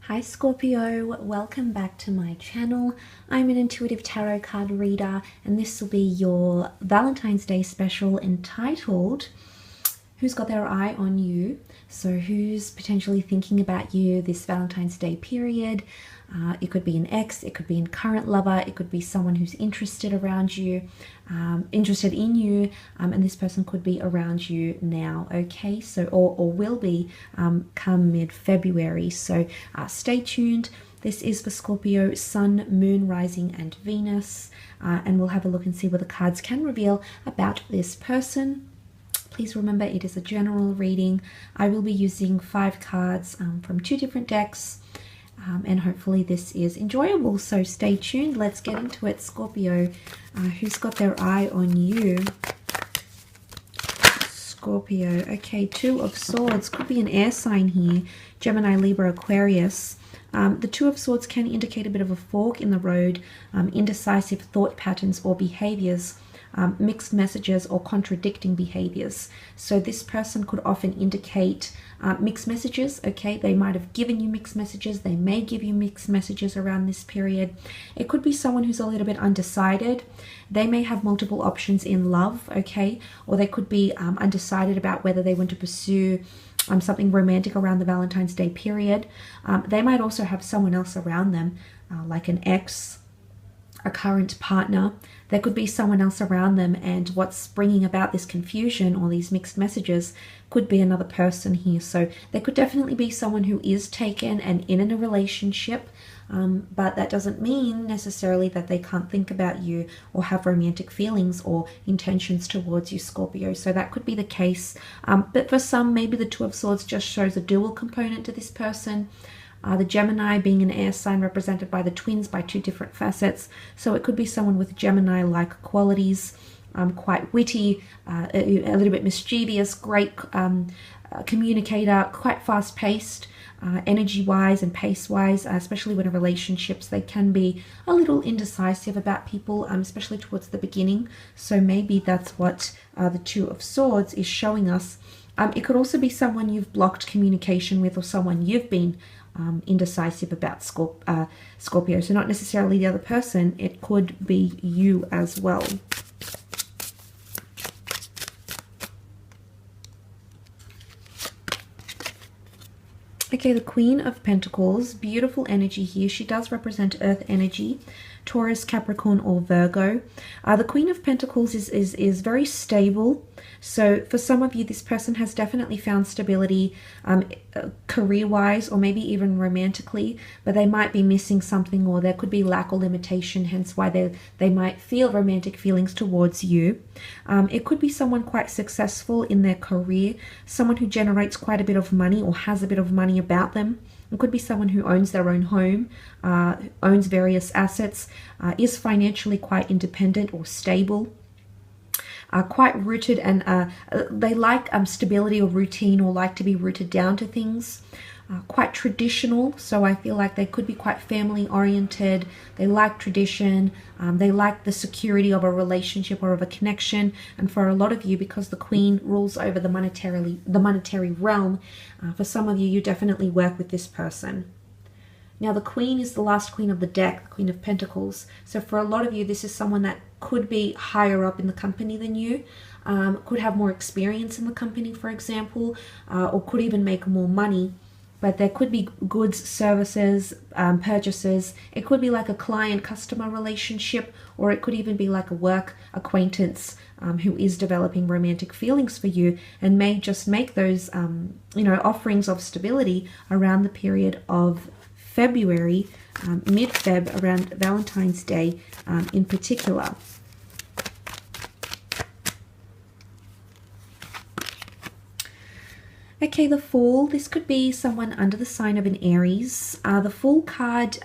Hi Scorpio, welcome back to my channel. I'm an intuitive tarot card reader and this will be your Valentine's Day special entitled Who's Got Their Eye on You? So who's potentially thinking about you this Valentine's Day period? It could be an ex, it could be a current lover, it could be someone who's interested around you, interested in you, and this person could be around you now, okay? So, or will be come mid-February. So stay tuned. This is for Scorpio, Sun, Moon, Rising, and Venus, and we'll have a look and see what the cards can reveal about this person. Please remember it is a general reading. I will be using 5 cards from 2 different decks, and hopefully this is enjoyable. So stay tuned. Let's get into it. Scorpio, who's got their eye on you? Scorpio. Okay, 2 of Swords. Could be an air sign here. Gemini, Libra, Aquarius. The 2 of Swords can indicate a bit of a fork in the road, indecisive thought patterns or behaviors. Mixed messages or contradicting behaviors. So this person could often indicate mixed messages, okay? They might have given you mixed messages. They may give you mixed messages around this period. It could be someone who's a little bit undecided. They may have multiple options in love, okay? Or they could be undecided about whether they want to pursue something romantic around the Valentine's Day period. They might also have someone else around them, like an ex, a current partner. There could be someone else around them, and what's bringing about this confusion or these mixed messages could be another person here. So there could definitely be someone who is taken and in a relationship, but that doesn't mean necessarily that they can't think about you or have romantic feelings or intentions towards you, Scorpio. So that could be the case, but for some, maybe the 2 of Swords just shows a dual component to this person. The Gemini being an air sign represented by the twins by 2 different facets. So it could be someone with Gemini-like qualities, quite witty, a little bit mischievous, great communicator, quite fast-paced, energy-wise and pace-wise, especially when in relationships. They can be a little indecisive about people, especially towards the beginning. So maybe that's what the 2 of Swords is showing us. It could also be someone you've blocked communication with, or someone you've been indecisive about, Scorpio. So not necessarily the other person, it could be you as well. Okay, the Queen of Pentacles, beautiful energy here. She does represent earth energy, Taurus, Capricorn, or Virgo. The Queen of Pentacles is very stable. So for some of you, this person has definitely found stability career-wise, or maybe even romantically, but they might be missing something, or there could be lack or limitation, hence why they might feel romantic feelings towards you. It could be someone quite successful in their career, someone who generates quite a bit of money or has a bit of money about them. It could be someone who owns their own home, owns various assets, is financially quite independent or stable, quite rooted, and they like stability or routine, or like to be rooted down to things. Quite traditional, so I feel like they could be quite family oriented. They like tradition, they like the security of a relationship or of a connection. And for a lot of you, because the Queen rules over the monetary realm, for some of you, you definitely work with this person. Now the Queen is the last Queen of the deck, the Queen of Pentacles. So for a lot of you, this is someone that could be higher up in the company than you, could have more experience in the company, for example, or could even make more money. But there could be goods, services, purchases. It could be like a client-customer relationship, or it could even be like a work acquaintance who is developing romantic feelings for you, and may just make those, offerings of stability around the period of February, mid-Feb, around Valentine's Day in particular. Okay, the Fool. This could be someone under the sign of an Aries. The Fool card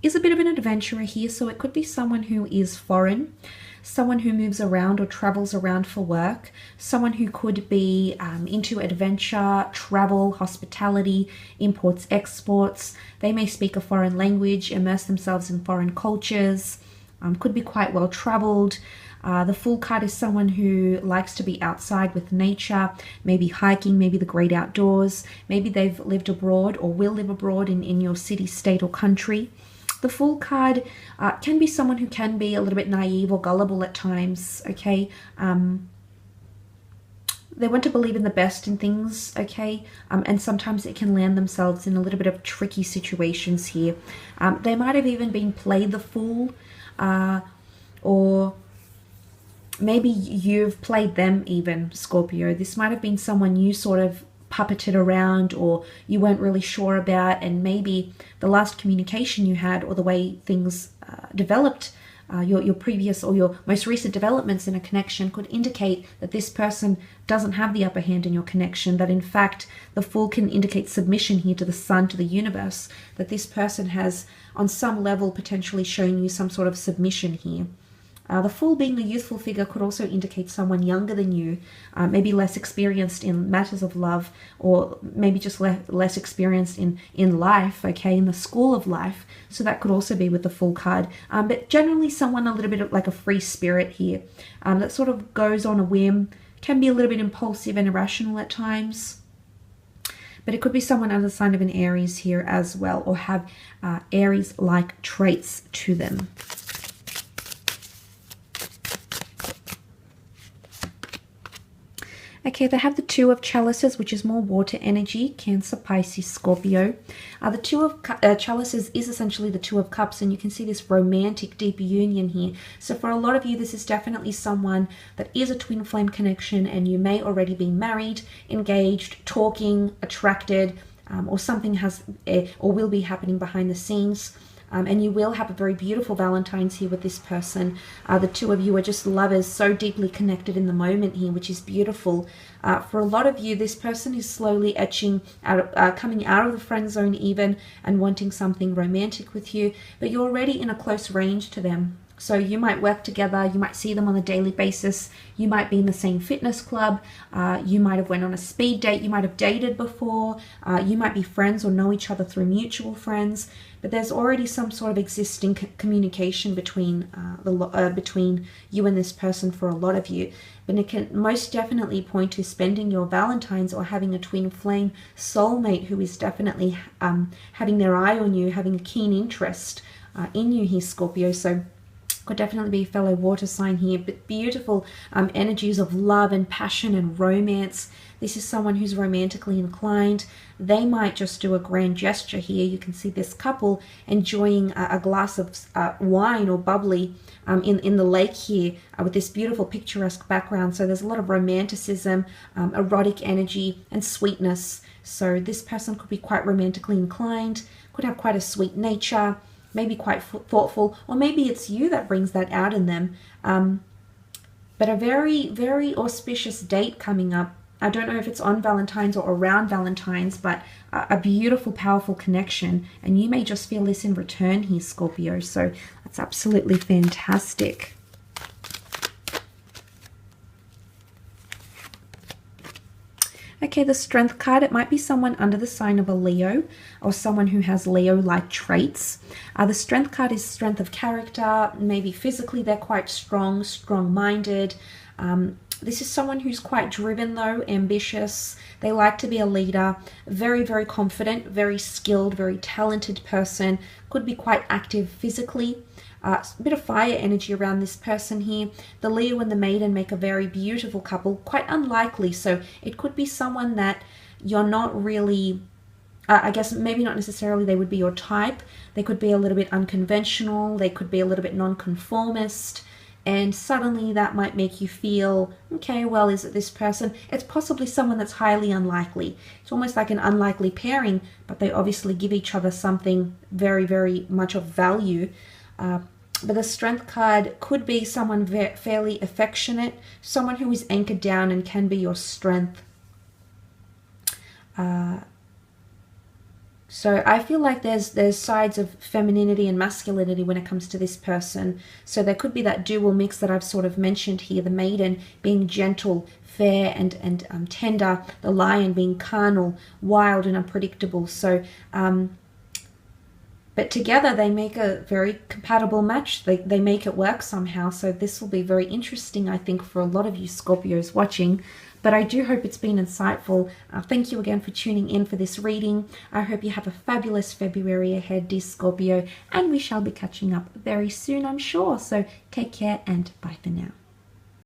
is a bit of an adventurer here, so it could be someone who is foreign, someone who moves around or travels around for work, someone who could be into adventure, travel, hospitality, imports, exports. They may speak a foreign language, immerse themselves in foreign cultures, could be quite well traveled. The Fool card is someone who likes to be outside with nature, maybe hiking, maybe the great outdoors. Maybe they've lived abroad or will live abroad in your city, state, or country. The Fool card can be someone who can be a little bit naive or gullible at times, okay? They want to believe in the best in things, okay? And sometimes it can land themselves in a little bit of tricky situations here. They might have even been played the fool, or maybe you've played them even, Scorpio. This might have been someone you sort of puppeted around or you weren't really sure about, and maybe the last communication you had or the way things developed, your previous or your most recent developments in a connection could indicate that this person doesn't have the upper hand in your connection, that in fact the Fool can indicate submission here to the sun, to the universe, that this person has on some level potentially shown you some sort of submission here. The Fool, being the youthful figure, could also indicate someone younger than you, maybe less experienced in matters of love, or maybe just less experienced in life, okay, in the school of life. So that could also be with the Fool card. But generally someone a little bit of like a free spirit here, that sort of goes on a whim, can be a little bit impulsive and irrational at times. But it could be someone under the sign of an Aries here as well, or have Aries-like traits to them. Okay, they have the Two of Chalices, which is more water energy, Cancer, Pisces, Scorpio. The Two of Chalices is essentially the Two of Cups, and you can see this romantic, deep union here. So for a lot of you, this is definitely someone that is a twin flame connection, and you may already be married, engaged, talking, attracted, or something has or will be happening behind the scenes. And you will have a very beautiful Valentine's here with this person. The two of you are just lovers, so deeply connected in the moment here, which is beautiful. For a lot of you, this person is slowly etching out, coming out of the friend zone even, and wanting something romantic with you, but you're already in a close range to them. So you might work together, you might see them on a daily basis, you might be in the same fitness club, you might have went on a speed date, you might have dated before, you might be friends or know each other through mutual friends, but there's already some sort of existing communication between between you and this person for a lot of you. But it can most definitely point to spending your Valentine's or having a twin flame soulmate who is definitely having their eye on you, having a keen interest in you here, Scorpio. So could definitely be a fellow water sign here, but beautiful energies of love and passion and romance. This is someone who's romantically inclined. They might just do a grand gesture here. You can see this couple enjoying a glass of wine or bubbly in the lake here with this beautiful picturesque background. So there's a lot of romanticism, erotic energy, and sweetness. So this person could be quite romantically inclined, could have quite a sweet nature, maybe quite thoughtful, or maybe it's you that brings that out in them. But a very, very auspicious date coming up. I don't know if it's on Valentine's or around Valentine's, but a beautiful, powerful connection. And you may just feel this in return here, Scorpio. So that's absolutely fantastic. Okay, the Strength card, it might be someone under the sign of a Leo or someone who has Leo-like traits. The Strength card is strength of character. Maybe physically they're quite strong, strong-minded. This is someone who's quite driven though, ambitious. They like to be a leader, very, very confident, very skilled, very talented person. Could be quite active physically. A bit of fire energy around this person here. The Leo and the Maiden make a very beautiful couple, quite unlikely. So it could be someone that you're not really, I guess maybe not necessarily they would be your type. They could be a little bit unconventional. They could be a little bit nonconformist. And suddenly that might make you feel, okay, well, is it this person? It's possibly someone that's highly unlikely. It's almost like an unlikely pairing, but they obviously give each other something very, very much of value. But the Strength card could be someone fairly affectionate, someone who is anchored down and can be your strength. So I feel like there's sides of femininity and masculinity when it comes to this person. So there could be that dual mix that I've sort of mentioned here, the Maiden being gentle, fair and tender, the Lion being carnal, wild and unpredictable. So but together they make a very compatible match. They make it work somehow. So this will be very interesting, I think, for a lot of you Scorpios watching. But I do hope it's been insightful. Thank you again for tuning in for this reading. I hope you have a fabulous February ahead, dear Scorpio, and we shall be catching up very soon, I'm sure. So take care and bye for now.